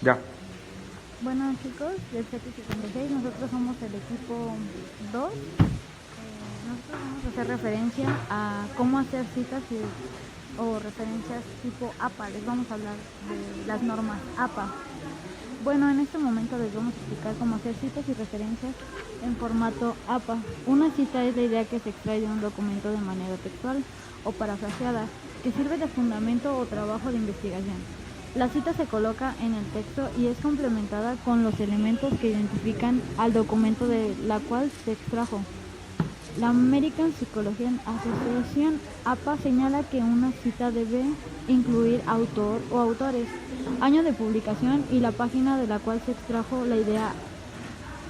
Ya. Bueno chicos, del 776 nosotros somos el equipo 2. Nosotros vamos a hacer referencia a cómo hacer citas o referencias tipo APA. Les vamos a hablar de las normas APA. Bueno, en este momento les vamos a explicar cómo hacer citas y referencias en formato APA. Una cita es la idea que se extrae de un documento de manera textual o parafraseada, que sirve de fundamento o trabajo de investigación. La cita se coloca en el texto y es complementada con los elementos que identifican al documento de la cual se extrajo. La American Psychological Association APA señala que una cita debe incluir autor o autores, año de publicación y la página de la cual se extrajo la idea.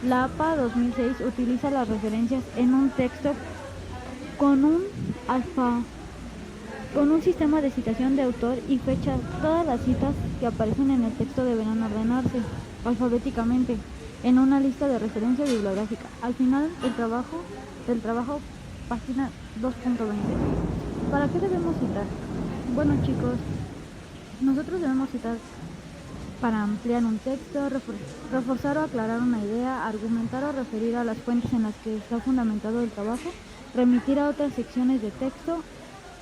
La APA 2006 utiliza las referencias en un texto con un sistema de citación de autor y fecha. Todas las citas que aparecen en el texto deberán ordenarse alfabéticamente en una lista de referencia bibliográfica. Al final del trabajo, página 2.20. ¿Para qué debemos citar? Bueno chicos, nosotros debemos citar para ampliar un texto, reforzar o aclarar una idea, argumentar o referir a las fuentes en las que está fundamentado el trabajo, remitir a otras secciones de texto,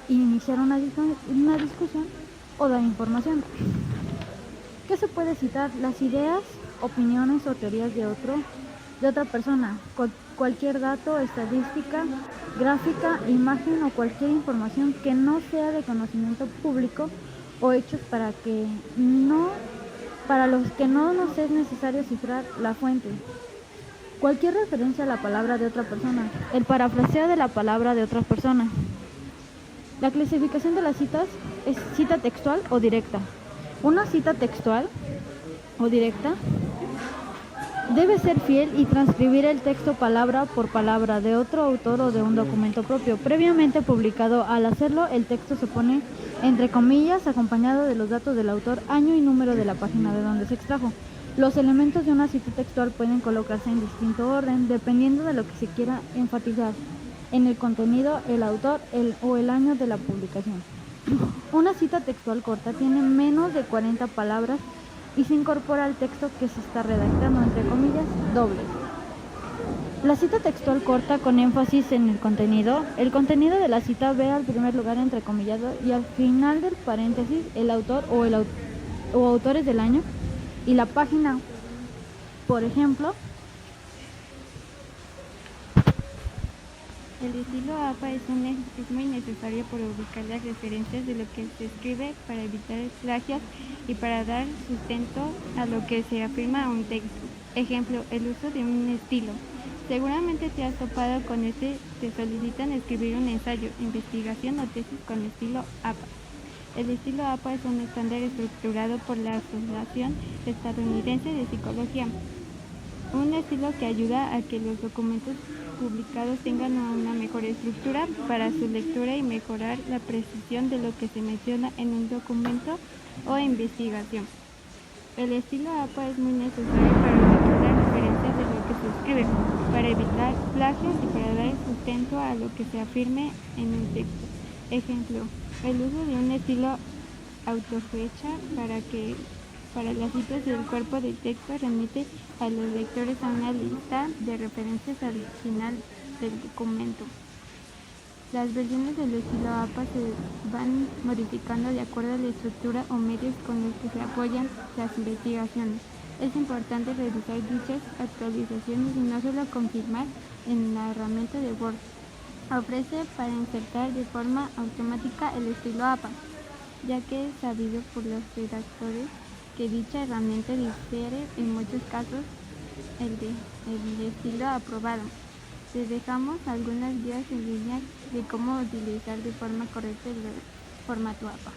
iniciar una discusión o dar información. ¿Qué se puede citar? Las ideas, opiniones o teorías de otra persona, cualquier dato, estadística, gráfica, imagen o cualquier información que no sea de conocimiento público o hechos para los que no nos es necesario cifrar la fuente. Cualquier referencia a la palabra de otra persona, el parafraseo de la palabra de otra persona. La clasificación de las citas es cita textual o directa. Una cita textual o directa debe ser fiel y transcribir el texto palabra por palabra de otro autor o de un documento propio, previamente publicado. Al hacerlo, el texto se pone entre comillas, acompañado de los datos del autor, año y número de la página de donde se extrajo. Los elementos de una cita textual pueden colocarse en distinto orden, dependiendo de lo que se quiera enfatizar en el contenido, el autor o el año de la publicación. Una cita textual corta tiene menos de 40 palabras y se incorpora al texto que se está redactando, entre comillas, dobles. La cita textual corta con énfasis en el contenido. El contenido de la cita ve al primer lugar entrecomillado y al final del paréntesis el autor o autores del año y la página. Por ejemplo, el estilo APA es muy necesario para ubicar las referencias de lo que se escribe, para evitar plagios y para dar sustento a lo que se afirma a un texto. Ejemplo, el uso de un estilo. Seguramente te has topado con te solicitan escribir un ensayo, investigación o tesis con estilo APA. El estilo APA es un estándar estructurado por la Asociación Estadounidense de Psicología. Un estilo que ayuda a que los documentos publicados tengan una mejor estructura para su lectura y mejorar la precisión de lo que se menciona en un documento o investigación. El estilo APA es muy necesario para ubicar las referencias de lo que se escribe, para evitar plagios y para dar sustento a lo que se afirme en un texto. Ejemplo, el uso de un estilo autofecha para las citas del cuerpo del texto remite a los lectores a una lista de referencias al final del documento. Las versiones del estilo APA se van modificando de acuerdo a la estructura o medios con los que se apoyan las investigaciones. Es importante revisar dichas actualizaciones y no solo confirmar en la herramienta de Word. Ofrece para insertar de forma automática el estilo APA, ya que es sabido por los redactores que dicha herramienta difiere en muchos casos el estilo aprobado. Les dejamos algunas guías en línea de cómo utilizar de forma correcta el formato APA.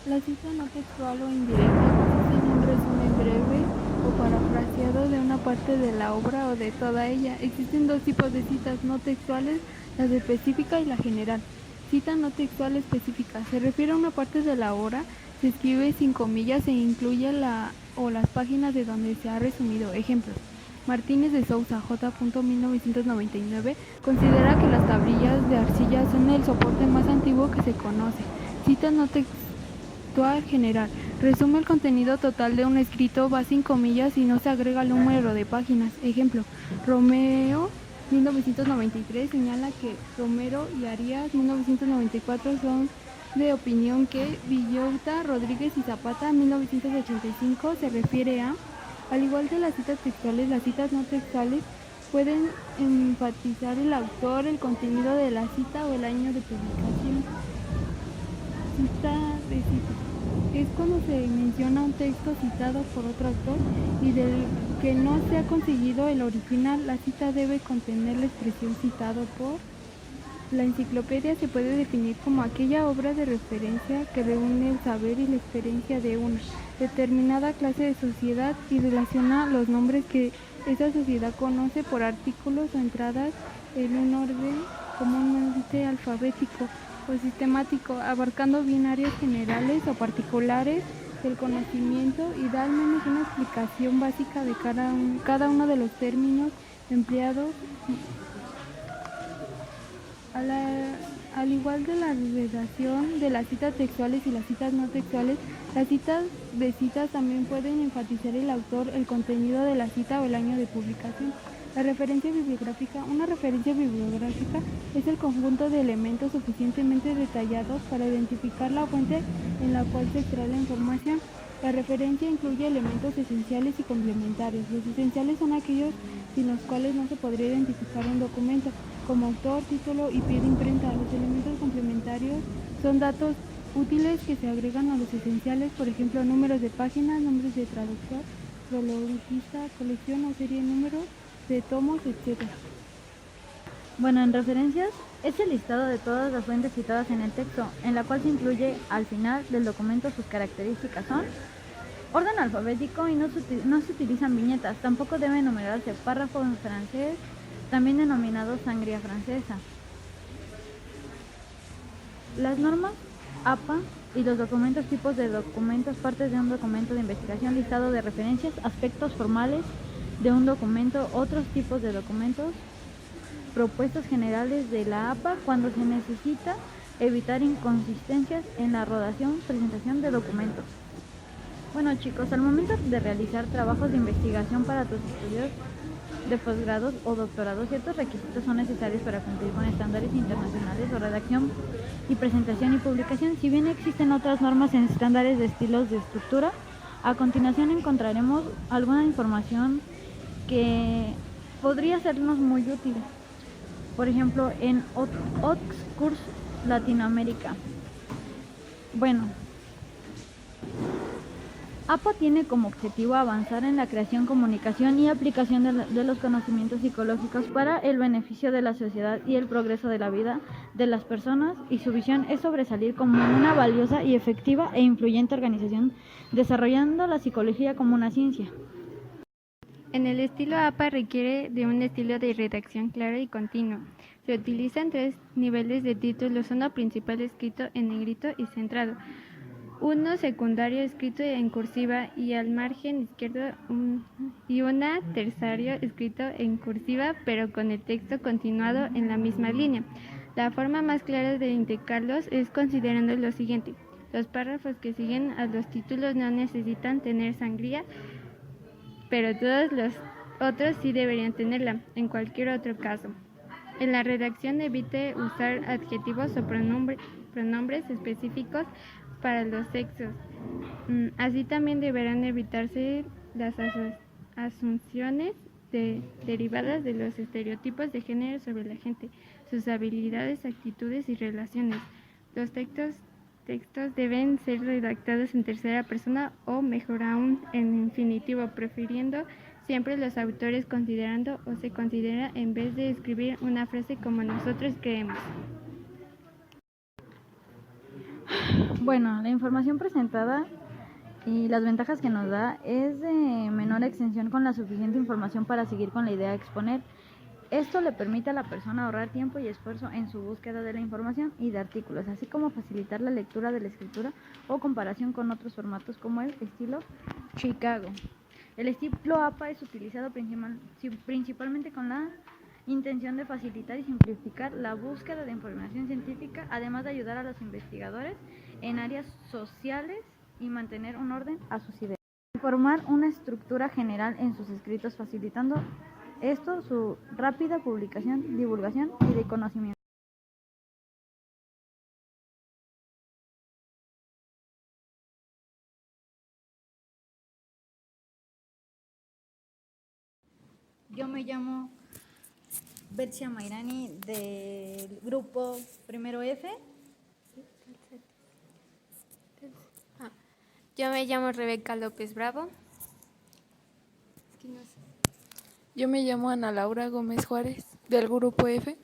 La cita no textual o indirecta consiste en un resumen breve o parafraseado de una parte de la obra o de toda ella. Existen dos tipos de citas no textuales, la específica y la general. Cita no textual específica se refiere a una parte de la obra, se escribe sin comillas e incluye las páginas de donde se ha resumido. Ejemplos: Martínez de Sousa, J. 1999, considera que las tablillas de arcilla son el soporte más antiguo que se conoce. Cita no textual general. Resume el contenido total de un escrito, va sin comillas y no se agrega el número de páginas. Ejemplo, Romeo 1993 señala que Romero y Arias 1994 son de opinión que Villota, Rodríguez y Zapata 1985 se refiere a. Al igual que las citas textuales, las citas no textuales pueden enfatizar el autor, el contenido de la cita o el año de publicación. Cita de cita. Es cuando se menciona un texto citado por otro autor y del que no se ha conseguido el original. La cita debe contener la expresión citado por. La enciclopedia se puede definir como aquella obra de referencia que reúne el saber y la experiencia de una determinada clase de sociedad y relaciona los nombres que esa sociedad conoce por artículos o entradas en un orden comúnmente alfabético o sistemático, abarcando bien áreas generales o particulares del conocimiento y da al menos una explicación básica de cada uno de los términos empleados. Al igual de la redacción de las citas textuales y las citas no textuales, las citas de citas también pueden enfatizar el autor, el contenido de la cita o el año de publicación. La referencia bibliográfica. Una referencia bibliográfica es el conjunto de elementos suficientemente detallados para identificar la fuente en la cual se extrae la información. La referencia incluye elementos esenciales y complementarios. Los esenciales son aquellos sin los cuales no se podría identificar un documento, como autor, título y pie de imprenta. Los elementos complementarios son datos útiles que se agregan a los esenciales, por ejemplo, números de páginas, nombres de traductor, prologista, colección o serie de números de tomos, etc. Bueno, en referencias es el listado de todas las fuentes citadas en el texto, en la cual se incluye al final del documento. Sus características son orden alfabético y no se utilizan viñetas. Tampoco debe enumerarse párrafo en francés, también denominado sangría francesa. Las normas APA y los documentos, tipos de documentos, partes de un documento de investigación, listado de referencias, aspectos formales de un documento, otros tipos de documentos, propuestas generales de la APA cuando se necesita evitar inconsistencias en la redacción, presentación de documentos. Bueno chicos, al momento de realizar trabajos de investigación para tus estudios de posgrados o doctorados, ciertos requisitos son necesarios para cumplir con estándares internacionales de redacción y presentación y publicación. Si bien existen otras normas en estándares de estilos de estructura, a continuación encontraremos alguna información que podría sernos muy útil. Por ejemplo, en Oxkurs Latinoamérica. Bueno, APA tiene como objetivo avanzar en la creación, comunicación y aplicación de los conocimientos psicológicos para el beneficio de la sociedad y el progreso de la vida de las personas, y su visión es sobresalir como una valiosa y efectiva e influyente organización desarrollando la psicología como una ciencia. En el estilo APA requiere de un estilo de redacción claro y continuo. Se utilizan 3 niveles de títulos, uno principal escrito en negrito y centrado, uno secundario escrito en cursiva y al margen izquierdo y una terciario escrito en cursiva pero con el texto continuado en la misma línea. La forma más clara de indicarlos es considerando lo siguiente: los párrafos que siguen a los títulos no necesitan tener sangría, pero todos los otros sí deberían tenerla, en cualquier otro caso. En la redacción evite usar adjetivos o pronombres específicos para los sexos. Así también deberán evitarse las asunciones derivadas de los estereotipos de género sobre la gente, sus habilidades, actitudes y relaciones. Los textos deben ser redactados en tercera persona o, mejor aún, en infinitivo, prefiriendo siempre los autores considerando o se considera en vez de escribir una frase como nosotros creemos. Bueno, la información presentada y las ventajas que nos da es de menor extensión con la suficiente información para seguir con la idea de exponer. Esto le permite a la persona ahorrar tiempo y esfuerzo en su búsqueda de la información y de artículos, así como facilitar la lectura de la escritura o comparación con otros formatos como el estilo Chicago. El estilo APA es utilizado principalmente con la intención de facilitar y simplificar la búsqueda de información científica, además de ayudar a los investigadores en áreas sociales y mantener un orden a sus ideas. Formar una estructura general en sus escritos, facilitando esto su rápida publicación, divulgación y reconocimiento. Yo me llamo Betsia Mairani del grupo Primero F. Yo me llamo Rebeca López Bravo. Yo me llamo Ana Laura Gómez Juárez, del grupo F.